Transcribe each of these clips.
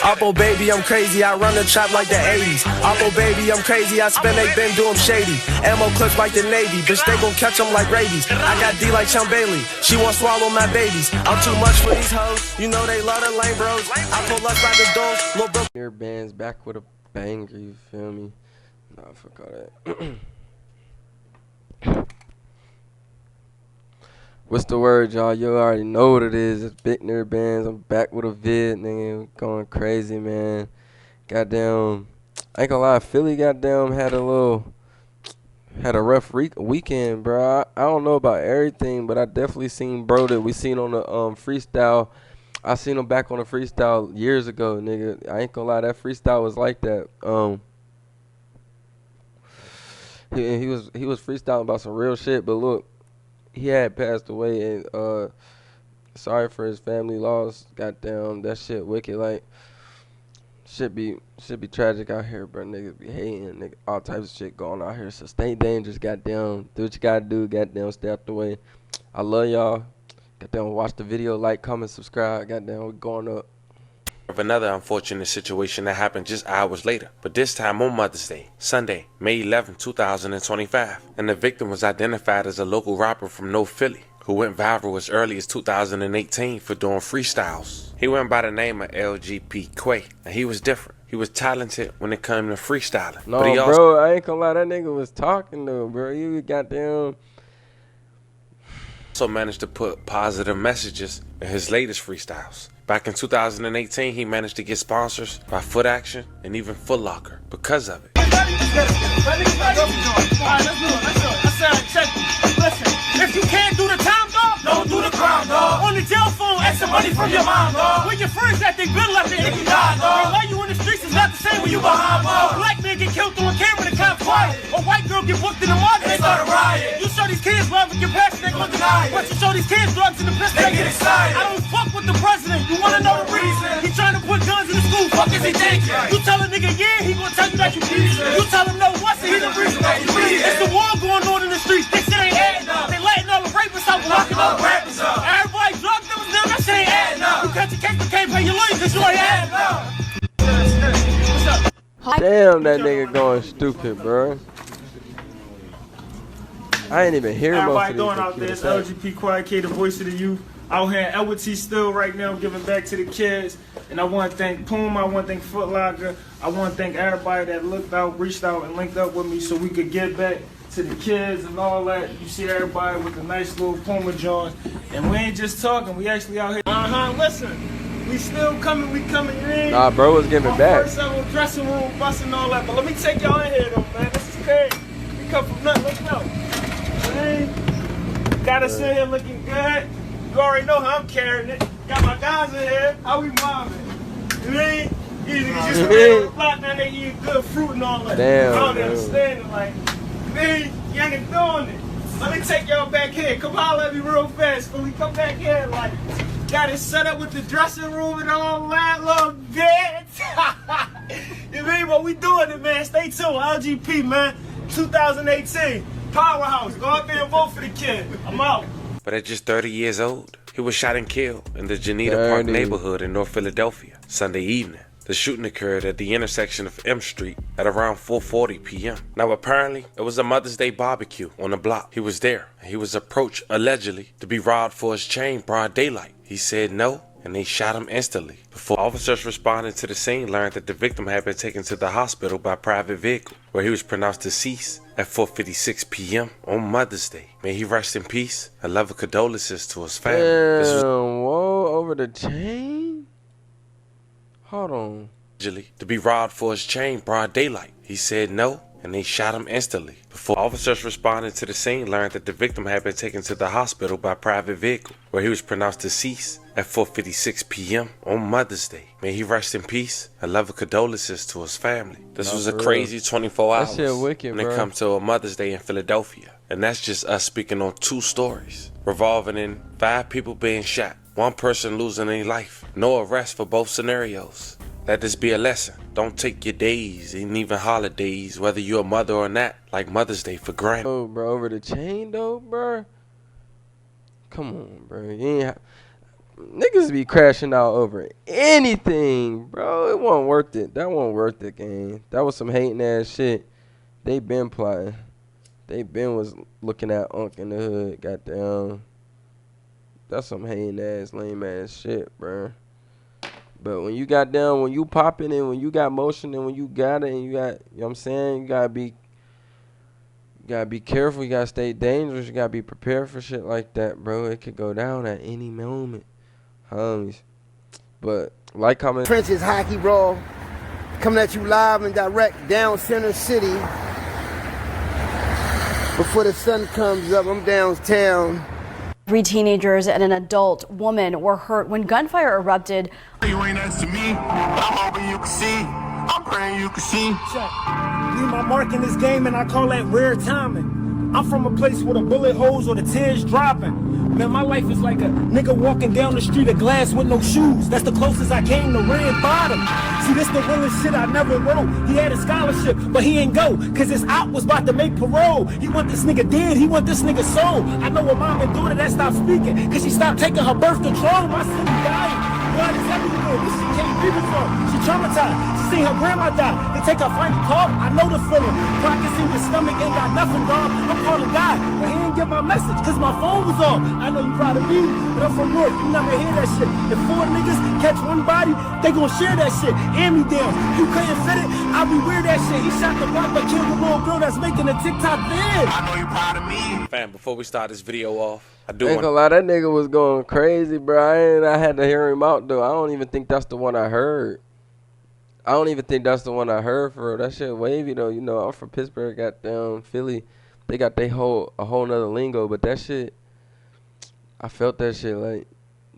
Oppo baby, I'm crazy, I run the trap like the 80s. Oppo baby, I'm crazy, I spend they been doing shady. Ammo clips like the Navy, bitch they gon' catch them like rabies. I got D like Sean Bailey, she won't swallow my babies. I'm too much for these hoes, you know they love the lame bros. I pull up by the doors, little bro. Your band's back with a banger, you feel me? Nah, fuck all that. What's the word, y'all? You already know what it is. It's Big Nerd Bands. I'm back with a vid, nigga. Going crazy, man. Goddamn. I ain't gonna lie, Philly goddamn had a rough weekend, bro. I don't know about everything, but I definitely seen bro that we seen on the freestyle. I seen him back on the freestyle years ago, nigga. I ain't gonna lie, that freestyle was like that. He was freestyling about some real shit, but look, he had passed away, and sorry for his family loss. Goddamn, that shit wicked. Like, should be tragic out here, bro. Niggas be hating, nigga, all types of shit going out here. So stay dangerous, goddamn. Do what you gotta do, goddamn. Stay out the way. I love y'all. Goddamn, watch the video, like, comment, subscribe. Goddamn, we're going up. Of another unfortunate situation that happened just hours later, but this time on Mother's Day, Sunday, May 11, 2025, and the victim was identified as a local rapper from North Philly who went viral as early as 2018 for doing freestyles. He went by the name of LGP Quay, and he was different. He was talented when it came to freestyling. No, but he bro, I ain't gonna lie, that nigga was talking though, bro. You goddamn. Also managed to put positive messages in his latest freestyles. Back in 2018, he managed to get sponsors by Foot Action and even Foot Locker because of it. Listen, if you can't do the time, dog, don't do the crime, dog. On the jail phone, ask some money from your mom, dog. When your friends that they been left in, if you die, dog. Why you in the streets is not the same when you behind, dog. Black man get killed through a camera, the cops quiet. A white girl get booked in the market, they start a riot. You show these kids love and compassion, they gon' deny it. But you show these kids drugs in the pistol, they get excited. I don't fuck with the president, you wanna know the reason? He trying to put guns in the school, fuck is he thinking? You tell a nigga yeah, he gon' tell you that you decent. You tell him no once, and he the reason that you bleed. It's the war going on in the streets, this shit ain't adding up. They letting all the rapists out, locking all the rappers up. Everybody drug dealers now, that shit ain't adding up. You catch a case but can't pay your lawyer cause you ain't adding up. Damn, that nigga going stupid, bro. I ain't even hear most of these. Everybody doing out there, it's LGP Quay, the voice of the youth. Out here in Edward still right now giving back to the kids. And I want to thank Puma, I want to thank Foot Locker. I want to thank everybody that looked out, reached out, and linked up with me so we could get back to the kids and all that. You see everybody with the nice little Puma joints. And we ain't just talking, we actually out here. Listen, we still coming, we coming in. Nah, bro was giving back. First ever dressing room, busting all that. But let me take y'all in here though, man. This is crazy. We come from nothing, look out. Got us in here looking good. You already know how I'm carrying it. Got my guys in here. How we mobbing? You mean? These niggas used to be on the block, now they eat good fruit and all that. Damn, I don't understand it. Like, man, you ain't doing it. Let me take y'all back here. Come holler at me real fast. When we come back here, like, got it set up with the dressing room and all that little bit. You mean? But we doing it, man. Stay tuned. LGP, man. 2018. Powerhouse. Go out there and vote for the kid. I'm out. But at just 30 years old, he was shot and killed in the Janita Park neighborhood in North Philadelphia Sunday evening. The shooting occurred at the intersection of M Street at around 4:40 p.m. Now apparently, it was a Mother's Day barbecue on the block. He was there, and he was approached allegedly to be robbed for his chain broad daylight. He said no, and they shot him instantly. Before officers responding to the scene learned that the victim had been taken to the hospital by private vehicle, where he was pronounced deceased at 4:56 p.m. on Mother's Day. May he rest in peace and love and condolences to his family. Whoa, over the chain? Hold on. To be robbed for his chain broad daylight. He said no, and they shot him instantly. Before officers responding to the scene learned that the victim had been taken to the hospital by private vehicle, where he was pronounced deceased at 4:56 p.m. on Mother's Day. May he rest in peace and love and condolences to his family. This was a crazy 24 hours that shit wicked, when it comes to a Mother's Day in Philadelphia. And that's just us speaking on two stories, revolving in 5 people being shot, 1 person losing their life, no arrest for both scenarios. Let this be a lesson. Don't take your days and even holidays, whether you're a mother or not, like Mother's Day, for granted. Oh, bro, over the chain though, bro. Come on, bro. You ain't niggas be crashing out over anything, bro. It wasn't worth it. That wasn't worth it, gang. That was some hating ass shit. They been plotting. They been was looking at Unc in the hood. Goddamn. That's some hating ass, lame ass shit, bro. But when you got down, when you popping and when you got motion and when you got it and you got, you know what I'm saying, you gotta be careful. You gotta stay dangerous. You gotta be prepared for shit like that, bro. It could go down at any moment, homies. But like, comment. Trenches Hockey Brawl coming at you live and direct down Center City. Before the sun comes up, I'm downtown. 3 teenagers and an adult woman were hurt when gunfire erupted. You ain't nice to me. I'm hoping you can see. I'm praying you can see. Leave my mark in this game and I call that rare timing. I'm from a place where the bullet holes or the tears dropping. Man, my life is like a nigga walking down the street of glass with no shoes. That's the closest I came to red bottom. See, this the realest shit I never wrote. He had a scholarship, but he ain't go, cause his op was about to make parole. He want this nigga dead, he want this nigga soul. I know a mom and daughter that stopped speaking, cause she stopped taking her birth control. My city dying. Blood is everywhere. This shit can't be before. She traumatized. She seen her grandma die. They take her final call. I know the feeling. Pockets in your stomach ain't got nothing, dog. I'm calling God, but he ain't get my message cause my phone was off. I know you proud of me, but I'm from work. You never hear that shit. If 4 niggas catch one body, they gon' share that shit. Hand me down. You couldn't fit it, I'll be weird that shit. He shot the block but killed the little girl that's making a TikTok vid. I know you proud of me. Fam, before we start this video off, I do Ain't want gonna lie, that nigga was going crazy, bro. I had to hear him out, though. I don't even think that's the one I heard. I don't even think that's the one I heard for real. That shit wavy, though. You know, I'm from Pittsburgh, goddamn Philly. They got a whole nother lingo, but that shit, I felt that shit like,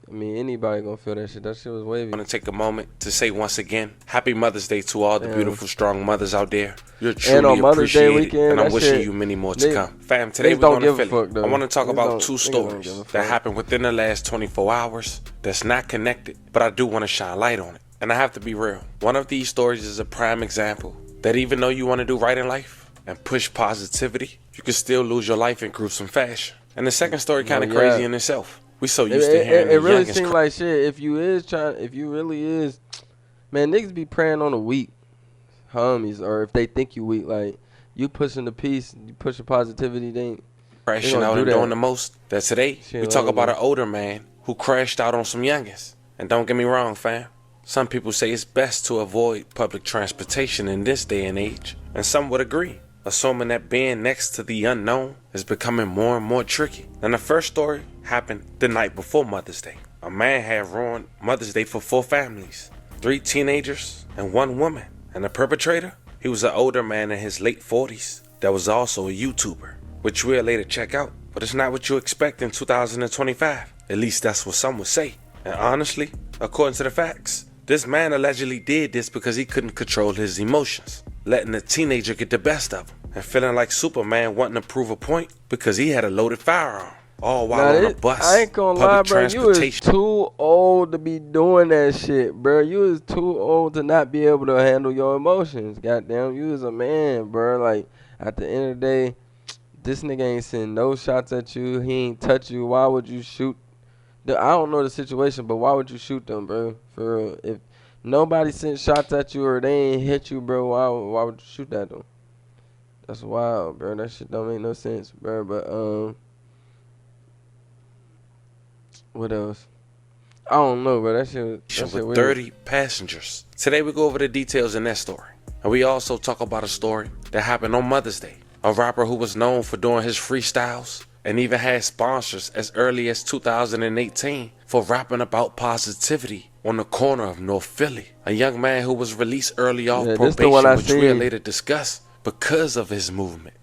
I mean, anybody gonna feel that shit. That shit was wavy. to take a moment to say once again, Happy Mother's Day to all the beautiful, strong mothers out there. You're truly on Mother's Day appreciated, weekend, and I'm that wishing shit, you many more to come. Fam, today niggas we're don't going to give a Philly. fuck, though. I want to talk Niggas about don't- 2 niggas don't give a stories fuck. that happened within the last 24 hours that's not connected, but I do want to shine light on it. And I have to be real. One of these stories is a prime example that even though you want to do right in life and push positivity, you can still lose your life in gruesome fashion. And the second story kind of crazy in itself. We so used to hearing It really youngest seems like shit. If you really is, man, niggas be praying on the weak homies, or if they think you weak, like you pushing the peace, you pushing positivity, they ain't crashing gonna out do and that. doing the most. That today Shit, we talk like about that. an older man who crashed out on some youngins. And don't get me wrong, fam. Some people say it's best to avoid public transportation in this day and age, and some would agree, assuming that being next to the unknown is becoming more and more tricky. And the first story happened the night before Mother's Day. A man had ruined Mother's Day for 4 families, 3 teenagers and 1 woman. And the perpetrator, he was an older man in his late 40s that was also a YouTuber, which we'll later check out. But it's not what you expect in 2025. At least that's what some would say. And honestly, according to the facts, this man allegedly did this because he couldn't control his emotions, letting the teenager get the best of him, and feeling like Superman wanting to prove a point because he had a loaded firearm, all while on a bus. I ain't gonna lie, bro. You was too old to be doing that shit, bro. You was too old to not be able to handle your emotions. Goddamn, you was a man, bro. Like, at the end of the day, this nigga ain't send no shots at you. He ain't touch you. Why would you shoot? I don't know the situation, but why would you shoot them, bro? For real. If nobody sent shots at you or they ain't hit you, bro, why would you shoot at them? That's wild, bro. That shit don't make no sense, bro. But what else? I don't know, bro. That shit with weird. 30 passengers. Today we go over the details in that story. And we also talk about a story that happened on Mother's Day. A rapper who was known for doing his freestyles and even had sponsors as early as 2018 for rapping about positivity on the corner of North Philly. A young man who was released early off probation, which we'll later discuss because of his movement,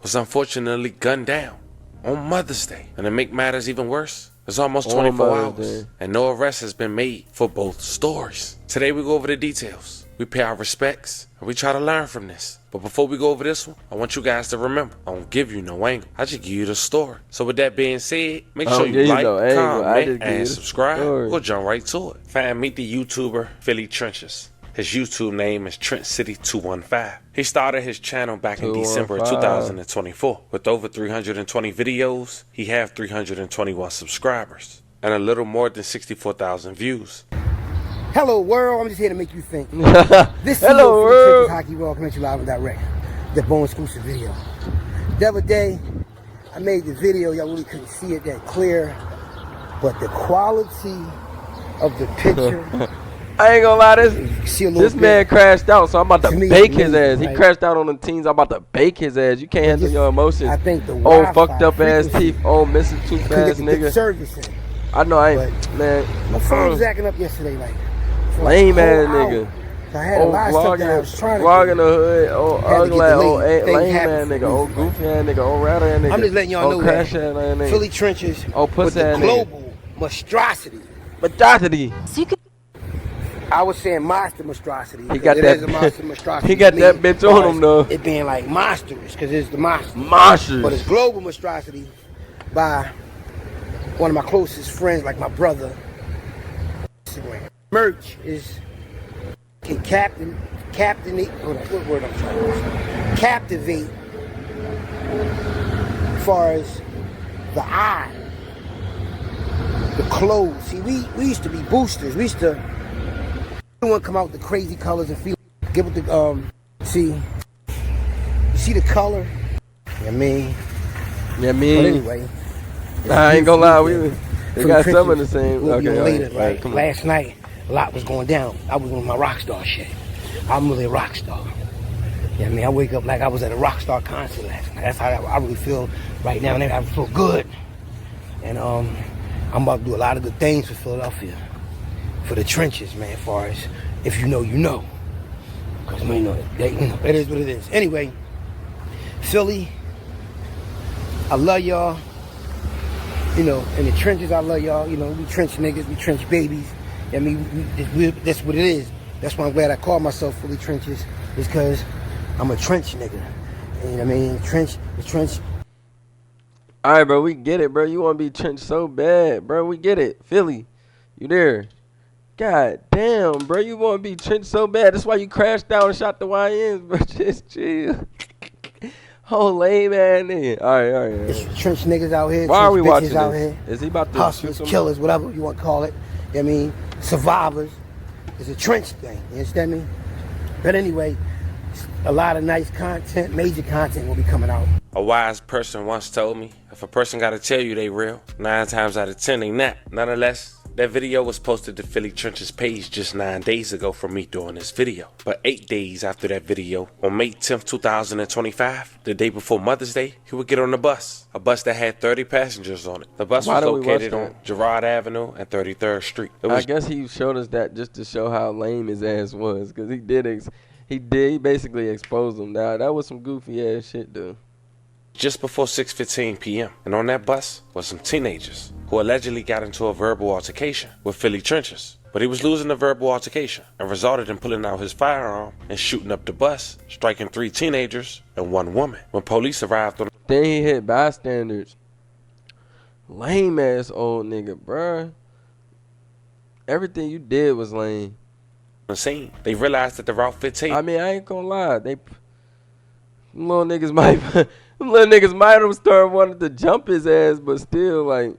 was unfortunately gunned down on Mother's Day. And to make matters even worse, it's almost 24 hours and no arrest has been made for both stories. Today we go over the details. We pay our respects and we try to learn from this. But before we go over this one, I want you guys to remember, I don't give you no angle. I just give you the story. So with that being said, make sure you like, comment, and subscribe. We'll jump right to it. Fam, meet the YouTuber Philly Trenches. His YouTube name is Trent City 215. He started his channel back in December of 2024. With over 320 videos, he have 321 subscribers. and a little more than 64,000 views. Hello world, I'm just here to make you think. This Hello CEO world. for Hockey World coming to you live and direct. The Bone exclusive video. The other day, I made the video, y'all really couldn't see it that clear, but the quality of the picture. I ain't gonna lie, this man crashed out, so I'm about to bake his ass. He crashed out on the teens. I'm about to bake his ass. You can't handle your emotions. I think the old fucked up ass teeth, old missing tooth ass nigga. I know I ain't, man. My phone was acting up yesterday, like lame ass nigga. So I had a lot of stuff that I was trying to vlog in the hood, old ugly, old lame ass happen nigga, old goofy ass nigga, old ratter ass nigga. I'm just letting y'all know crash that ass nigga. Philly trenches pussy with the ass global monstrosity. So you could. I was saying monster monstrosity. He got it that. Is a monster monstrosity. He got that bitch on him though. It being like monsters, because it's the monster. Monsters. But it's global monstrosity by one of my closest friends, like my brother. Instagram. Merch is captivate. Hold on, what word I'm trying to use? Captivate. As far as the eye, the clothes. See, we used to be boosters. We used to. Everyone come out with the crazy colors and feel. Get with the see. You see the color? Yeah, me. Yeah, me. But anyway, I ain't gonna lie, we got some of the same. We'll be on later, right, like last night, a lot was going down. I was on my rock star shit. I'm really a rock star. Yeah, I mean, I wake up like I was at a rock star concert last night. That's how I really feel right now. And I feel good. And I'm about to do a lot of good things for Philadelphia, for the trenches, man. As far as if you know, you know. Because man, it is what it is. Anyway, Philly, I love y'all. You know, in the trenches, I love y'all. You know, we trench niggas, we trench babies. I mean, that's what it is. That's why I'm glad I call myself Philly Trenches, is because I'm a trench nigga. You know what I mean? The trench. All right, bro, we get it, bro. You want to be trench so bad, bro. We get it. Philly, you there? God damn, bro. You want to be trench so bad. That's why you crashed out and shot the YNs, bro. Just chill. Oh, lame ass nigga. All right. It's trench niggas out here. Why are we watching out this? Here. Is he about to hustlers, shoot killers, whatever you want to call it? You know what I mean? Survivors. It's a trench thing. You understand me? But anyway, a lot of nice content, major content will be coming out. A wise person once told me, if a person gotta tell you they real, 9 times out of 10 they not. Nonetheless, that video was posted to Philly Trenches page just 9 days ago from me doing this video. But 8 days after that video, on May 10th, 2025, the day before Mother's Day, he would get on the bus. A bus that had 30 passengers on it. The bus was located on Girard Avenue and 33rd Street. I guess he showed us that just to show how lame his ass was, because he basically exposed him. Now that was some goofy ass shit, dude. Just before 6:15 p.m. and on that bus was some teenagers who allegedly got into a verbal altercation with Philly Trenches. But he was losing the verbal altercation and resulted in pulling out his firearm and shooting up the bus, striking 3 teenagers and 1 woman. When police arrived on then he hit bystanders. Lame ass old nigga, bruh. Everything you did was lame. the scene, they realized that the Route 15. I mean, I ain't gonna lie. Them little niggas might have started wanting to jump his ass, but still, like,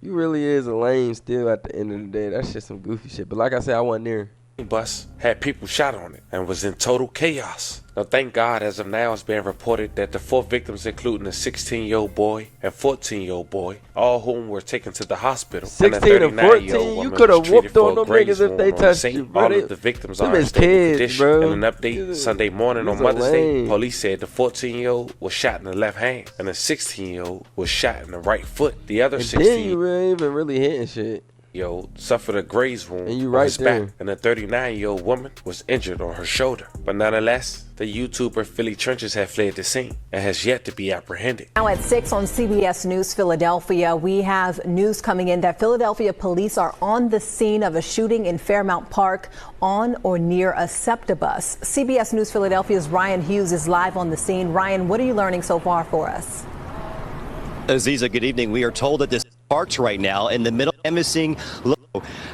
you really is a lame still at the end of the day. That's just some goofy shit. But like I said, I wasn't there. Bus had people shot on it and was in total chaos. Now, thank God, as of now, it's being reported that the 4 victims, including a 16-year-old boy and 14-year-old boy, all whom were taken to the hospital. 16 and 14, you could have whooped on them niggas if they touched you, bro. All of the victims are in stable condition. Bro. In an update Sunday morning on Mother's Day, police said the 14-year-old was shot in the left hand and the 16-year-old was shot in the right foot. The other 16 then you ain't even really hitting shit. Suffered a graze wound and you on his back, and a 39-year-old woman was injured on her shoulder. But nonetheless, the YouTuber Philly Trenches had fled the scene and has yet to be apprehended. Now at 6 on CBS News Philadelphia, we have news coming in that Philadelphia police are on the scene of a shooting in Fairmount Park on or near a SEPTA bus. CBS News Philadelphia's Ryan Hughes is live on the scene. Ryan, what are you learning so far for us? Aziza, good evening. We are told that this parked right now in the middle.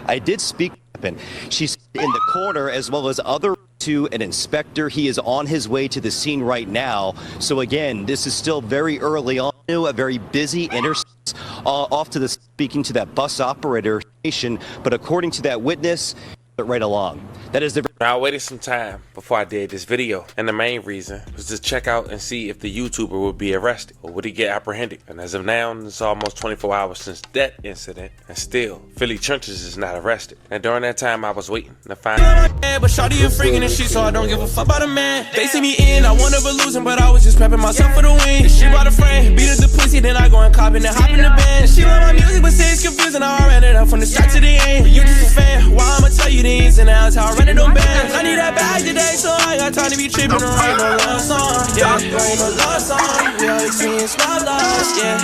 I did speak to him. She's in the corner as well as other to an inspector. He is on his way to the scene right now. So again, this is still very early on, a very busy intersection off to the speaking to that bus operator station, but according to that witness, right along. That is the. Now, I waited some time before I did this video, and the main reason was to check out and see if the YouTuber would be arrested or would he get apprehended. And as of now, it's almost 24 hours since that incident, and still, Philly Trenches is not arrested. And during that time, I was waiting to find but shawty a freaking and shit, so I don't give a fuck about a man. They see me in, I won over losing, but I was just prepping myself for the win. She bought a frame, beat up the pussy, then I go and cop and hop in the band. She love my music, but say it's confusing. I ran it up from the start to the end. You just a fan, why I'ma tell you the ins and outs, how I run it on bands. I need that bag today, so I got time to be tripping or write no love song. Yeah, write no love song. Yeah, experience my loss, yeah.